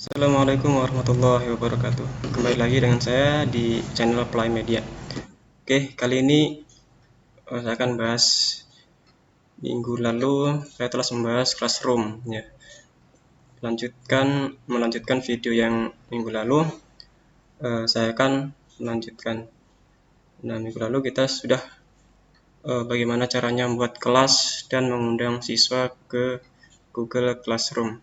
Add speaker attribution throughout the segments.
Speaker 1: Assalamualaikum warahmatullahi wabarakatuh. Kembali lagi dengan saya di channel Play Media. Oke, kali ini saya akan bahas minggu lalu saya telah membahas Classroom ya. Melanjutkan video yang minggu lalu, saya akan melanjutkan. Nah, minggu lalu kita sudah bagaimana caranya membuat kelas dan mengundang siswa ke Google Classroom.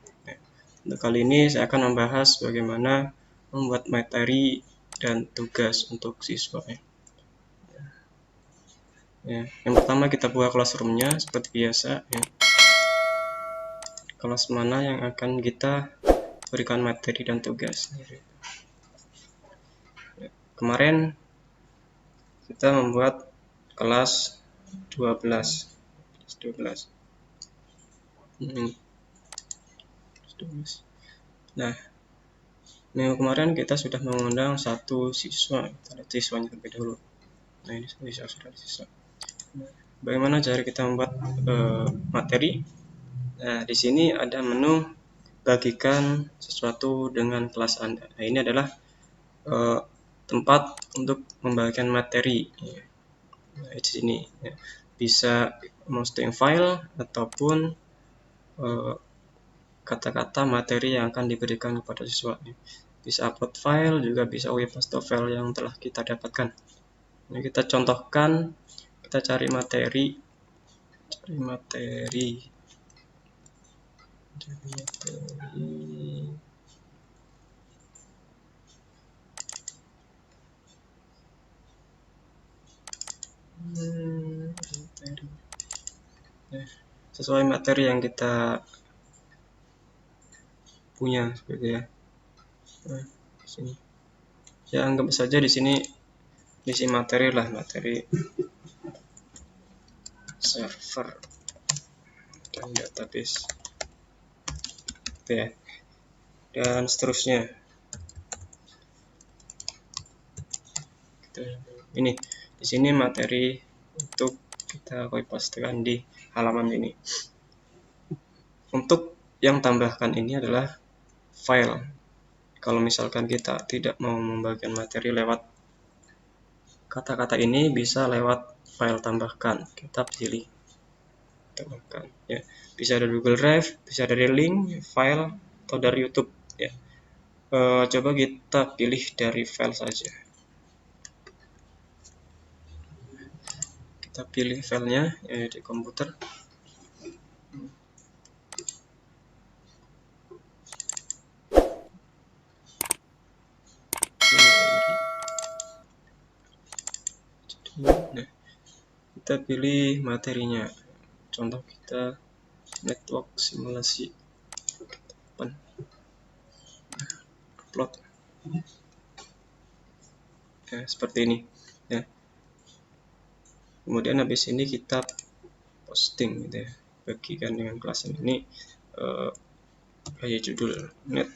Speaker 1: Untuk kali ini saya akan membahas bagaimana membuat materi dan tugas untuk siswa. Ya, yang pertama kita buka classroom-nya seperti biasa. Ya. Kelas mana yang akan kita berikan materi dan tugas. Ya. Kemarin kita membuat kelas 12. Nah, minggu kemarin kita sudah mengundang satu siswa. Kita lihat siswanya terlebih dahulu. Nah, ini sudah siswa. Bagaimana cara kita membuat materi? Nah, di sini ada menu bagikan sesuatu dengan kelas Anda. Nah, ini adalah tempat untuk membagikan materi. Nah, di sini ya. Bisa posting file ataupun kata-kata materi yang akan diberikan kepada siswa. Bisa upload file, juga bisa post file yang telah kita dapatkan. Nah, kita contohkan, kita cari materi. Sesuai materi yang kita punya seperti ya. Nah, sini. Ya, anggap saja di sini isi materi lah, materi server dan database. Gitu ya. Dan seterusnya. Ini di sini materi untuk kita copy pastekan di halaman ini. Untuk yang tambahkan ini adalah file. Kalau misalkan kita tidak mau membagikan materi lewat kata-kata ini, bisa lewat file tambahkan. Kita pilih tambahkan. Ya, bisa dari Google Drive, bisa dari link, file, atau dari YouTube. Ya. Coba kita pilih dari file saja. Kita pilih filenya ya, di komputer. Nah, kita pilih materinya. Contoh kita network simulasi. Upload. Ya, seperti ini. Ya. Kemudian habis ini kita posting gitu ya. Bagikan dengan kelas ini kayak judul network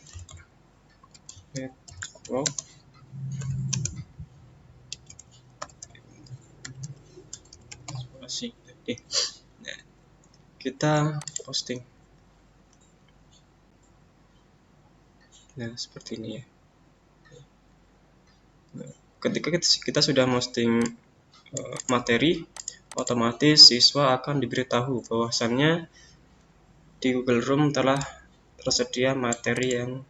Speaker 1: simulasi. Nah, kita posting. Nah, seperti ini ya. Nah, ketika kita sudah posting materi, otomatis siswa akan diberitahu bahwasannya di Google Room telah tersedia materi yang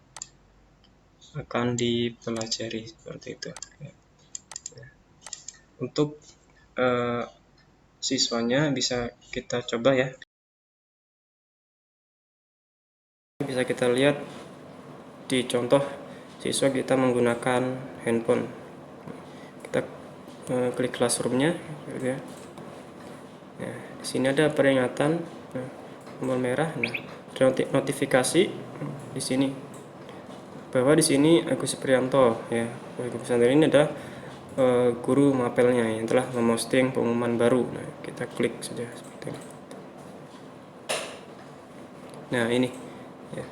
Speaker 1: akan dipelajari seperti itu. Untuk siswanya bisa kita coba ya. Bisa kita lihat di contoh siswa kita menggunakan handphone. Kita klik classroom-nya gitu ya. Nah, di sini ada peringatan tombol merah. Nah, notifikasi di sini bahwa di sini Agus Prianto ya. Agus Prianto ini ada guru mapelnya yang telah memposting pengumuman baru. Nah, kita klik saja seperti ini. Nah, ini ya.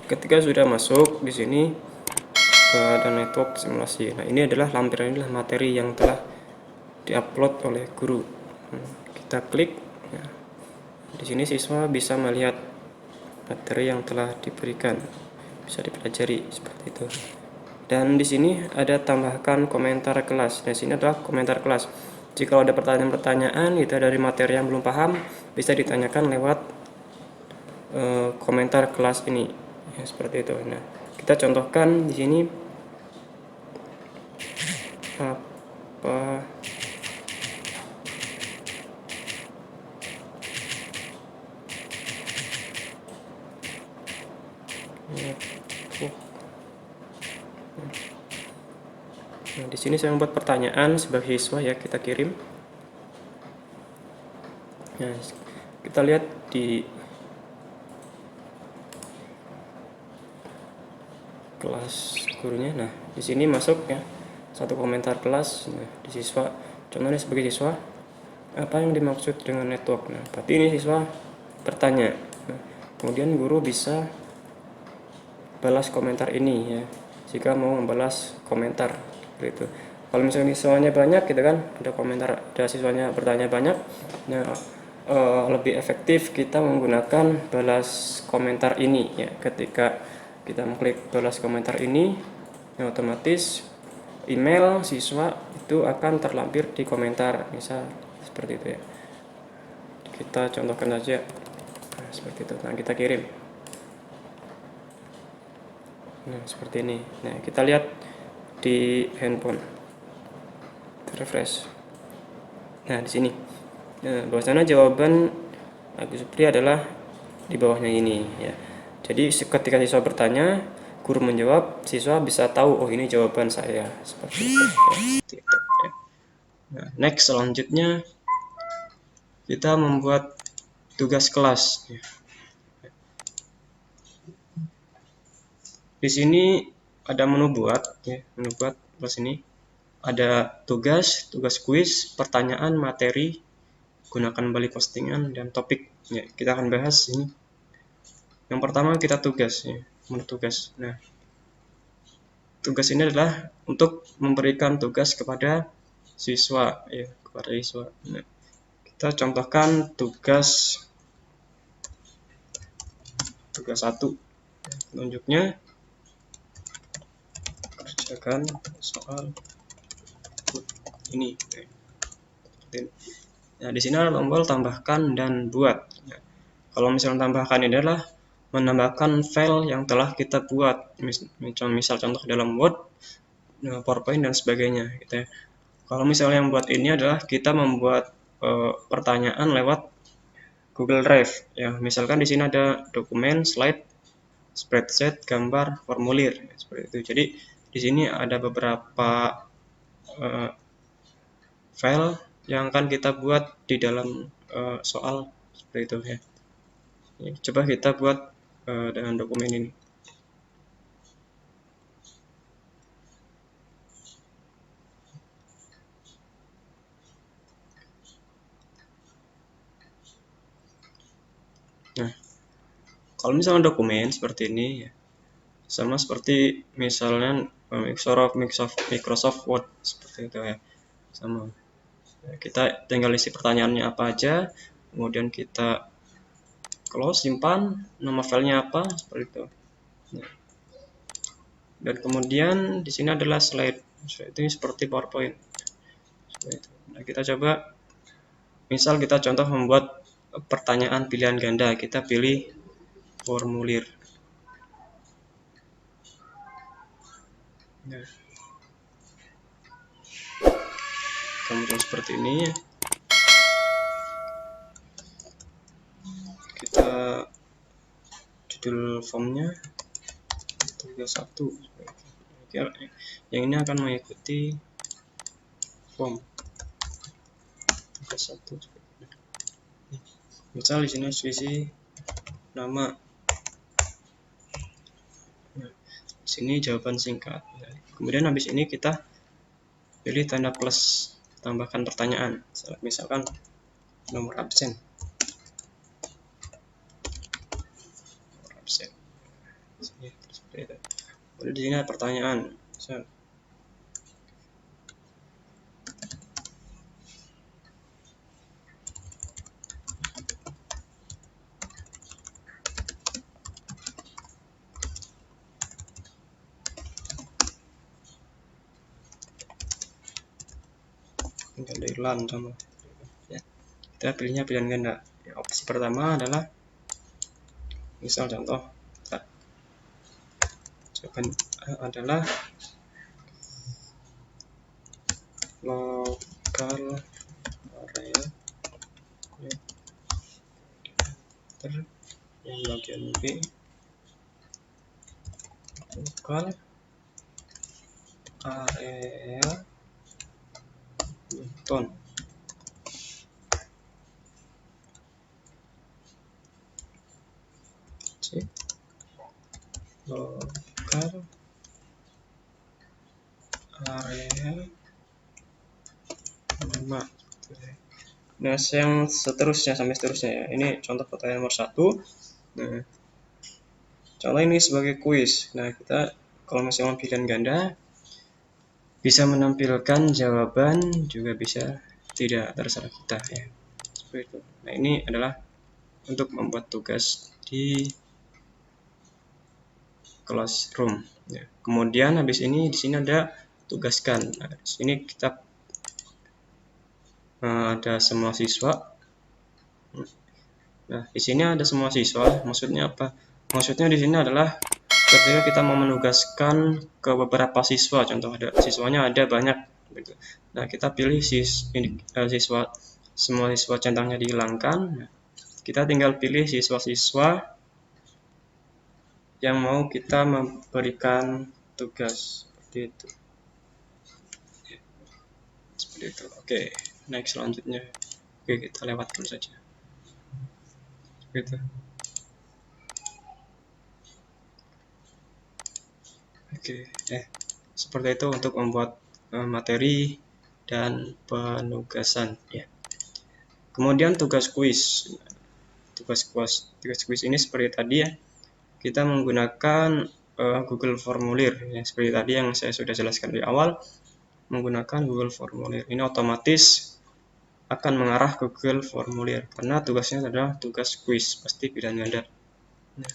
Speaker 1: Ketika sudah masuk di sini ada network simulasi. Nah, ini adalah lampiran, inilah materi yang telah diupload oleh guru. Kita klik. Ya. Di sini siswa bisa melihat materi yang telah diberikan, bisa dipelajari seperti itu. Dan di sini ada tambahkan komentar kelas. Nah, sini adalah komentar kelas. Jika ada pertanyaan-pertanyaan gitu dari materi yang belum paham, bisa ditanyakan lewat komentar kelas ini. Ya, seperti itu. Nah, kita contohkan di sini apa Nah, di sini saya membuat pertanyaan sebagai siswa ya, kita kirim. Nah, kita lihat di kelas gurunya. Nah, di sini masuk ya satu komentar kelas. Nah, di siswa, contohnya sebagai siswa, apa yang dimaksud dengan network? Nah, berarti ini siswa bertanya. Nah, kemudian guru bisa balas komentar ini ya, jika mau membalas komentar gitu. Kalau misalnya siswanya banyak gitu kan, ada komentar, ada siswanya bertanya banyak, nah lebih efektif kita menggunakan balas komentar ini ya. Ketika kita mengklik balas komentar ini, ya otomatis email siswa itu akan terlampir di komentar, misal seperti itu ya. Kita contohkan saja, nah, seperti itu. Nah, kita kirim. Nah, seperti ini. Nah, kita lihat di handphone. Refresh. Nah, di sini. Nah, bahwasanya jawaban Agus Supri adalah di bawahnya ini ya. Jadi ketika siswa bertanya, guru menjawab, siswa bisa tahu oh ini jawaban saya, seperti itu ya. Nah, next selanjutnya kita membuat tugas kelas ya. Di sini ada menu buat ya, menu buat plus ini ada tugas kuis, pertanyaan, materi, gunakan balik postingan, dan topik ya. Kita akan bahas ini. Yang pertama kita tugas ya, menu tugas. Nah, tugas ini adalah untuk memberikan tugas kepada siswa ya, kepada siswa. Nah, kita contohkan tugas 1. Tunjuknya kerjakan soal ini. Nah, di sini ada tombol tambahkan dan buat. Nah, kalau misalnya tambahkan ini adalah menambahkan file yang telah kita buat, misal contoh dalam Word, PowerPoint dan sebagainya gitu ya. Kalau misalnya yang buat ini adalah kita membuat pertanyaan lewat Google Drive ya. Misalkan di sini ada dokumen, slide, spreadsheet, gambar, formulir seperti itu. Jadi di sini ada beberapa file yang akan kita buat di dalam soal seperti itu ya. Coba kita buat dengan dokumen ini. Nah, kalau misalnya dokumen seperti ini ya, sama seperti misalnya Microsoft Word seperti itu ya, sama. Kita tinggal isi pertanyaannya apa aja, kemudian kita close, simpan, nama filenya apa seperti itu. Dan kemudian di sini adalah slide ini seperti PowerPoint. Nah, kita coba, misal kita contoh membuat pertanyaan pilihan ganda, kita pilih formulir. Nah, kemudian seperti ini ya. Kita judul formnya tugas 1. Yang ini akan mengikuti form tugas 1. Misal di sini isi nama. Nah, di sini jawaban singkat. Kemudian habis ini kita pilih tanda plus, tambahkan pertanyaan. Misalkan nomor absen. Kemudian di sini ada pertanyaan. tinggal di run sama ya. Kita pilihnya pilihan ganda ya. Opsi pertama adalah misal contoh jawaban adalah lokal area yang bagian B lokal area Newton. C lokal area 5. Nah, yang seterusnya sampai seterusnya ya. Ini contoh pertanyaan nomor 1. Nah, contoh ini sebagai kuis. Nah, kita kalau misalnya pilihan ganda bisa menampilkan jawaban, juga bisa tidak, terserah kita ya. Seperti itu. Nah, ini adalah untuk membuat tugas di classroom ya. Kemudian habis ini di sini ada tugaskan. Nah, di sini kita ada semua siswa. Nah, di sini ada semua siswa. Maksudnya apa? Maksudnya di sini adalah ketika kita mau menugaskan ke beberapa siswa, contoh ada siswanya ada banyak gitu. Nah, kita pilih siswa, semua siswa centangnya dihilangkan. Nah, kita tinggal pilih siswa-siswa yang mau kita memberikan tugas seperti itu. Seperti itu. Oke, next selanjutnya. Oke, kita lewat dulu saja. Gitu. Oke, seperti itu untuk membuat materi dan penugasan ya. Kemudian tugas kuis. Tugas kuis ini seperti tadi ya. Kita menggunakan Google Formulir ya, seperti tadi yang saya sudah jelaskan di awal, menggunakan Google Formulir. Ini otomatis akan mengarah ke Google Formulir karena tugasnya adalah tugas kuis, pasti pilihan ganda. Nah,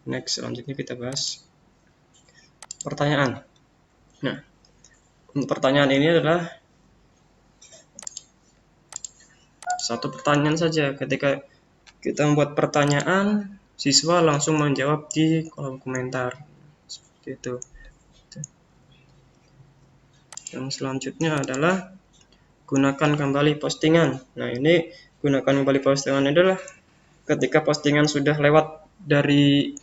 Speaker 1: next selanjutnya kita bahas pertanyaan. Nah, untuk pertanyaan ini adalah satu pertanyaan saja. Ketika kita membuat pertanyaan, siswa langsung menjawab di kolom komentar. Seperti itu. Yang selanjutnya adalah gunakan kembali postingan. Nah, ini gunakan kembali postingan adalah ketika postingan sudah lewat dari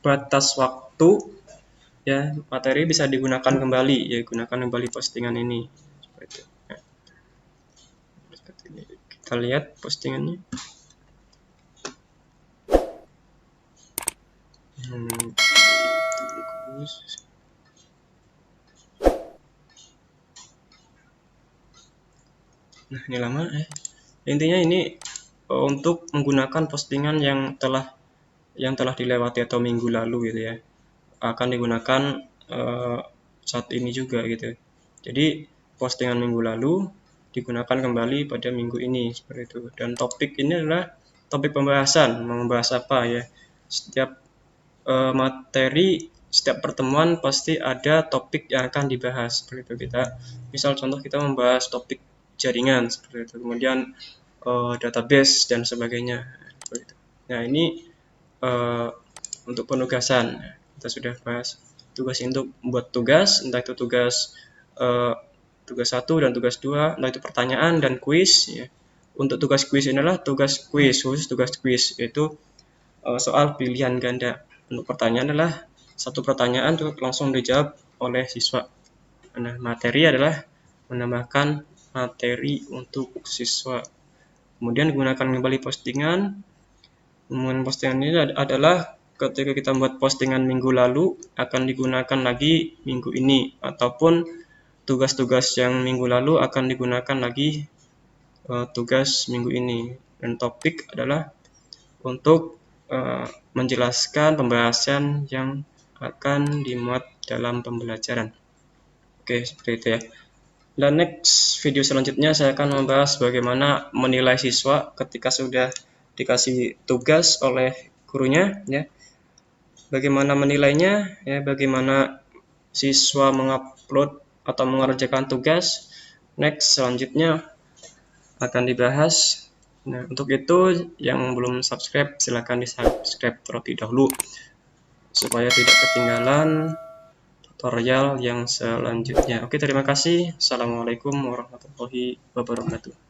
Speaker 1: batas waktu ya, materi bisa digunakan kembali ya, gunakan kembali postingan ini. Seperti itu. Nah, seperti ini. Kita lihat postingannya. Nah, ini lama intinya ini untuk menggunakan postingan yang telah dilewati atau minggu lalu gitu ya, akan digunakan saat ini juga gitu. Jadi postingan minggu lalu digunakan kembali pada minggu ini seperti itu. Dan topik ini adalah topik pembahasan, membahas apa ya. Setiap materi, setiap pertemuan pasti ada topik yang akan dibahas seperti itu. Kita misal contoh kita membahas topik jaringan seperti itu, kemudian database dan sebagainya seperti itu. Nah, ini untuk penugasan kita sudah bahas. Tugas untuk membuat tugas, entah itu tugas 1 dan tugas 2, entah itu pertanyaan dan kuis ya. Untuk tugas kuis ini adalah tugas kuis, khusus tugas kuis, yaitu soal pilihan ganda. Untuk pertanyaan adalah satu pertanyaan langsung dijawab oleh siswa. Nah, materi adalah menambahkan materi untuk siswa. Kemudian gunakan kembali postingan. Kemudian postingan ini adalah ketika kita membuat postingan minggu lalu akan digunakan lagi minggu ini, ataupun tugas-tugas yang minggu lalu akan digunakan lagi tugas minggu ini. Dan topik adalah untuk menjelaskan pembahasan yang akan dimuat dalam pembelajaran. Oke, seperti itu ya. Dan next video selanjutnya saya akan membahas bagaimana menilai siswa ketika sudah dikasih tugas oleh gurunya ya. Bagaimana menilainya ya, bagaimana siswa mengupload atau mengerjakan tugas, Next, selanjutnya akan dibahas. Nah, untuk itu yang belum subscribe silahkan di subscribe terlebih dahulu supaya tidak ketinggalan tutorial yang selanjutnya. Oke, terima kasih. Assalamualaikum warahmatullahi wabarakatuh.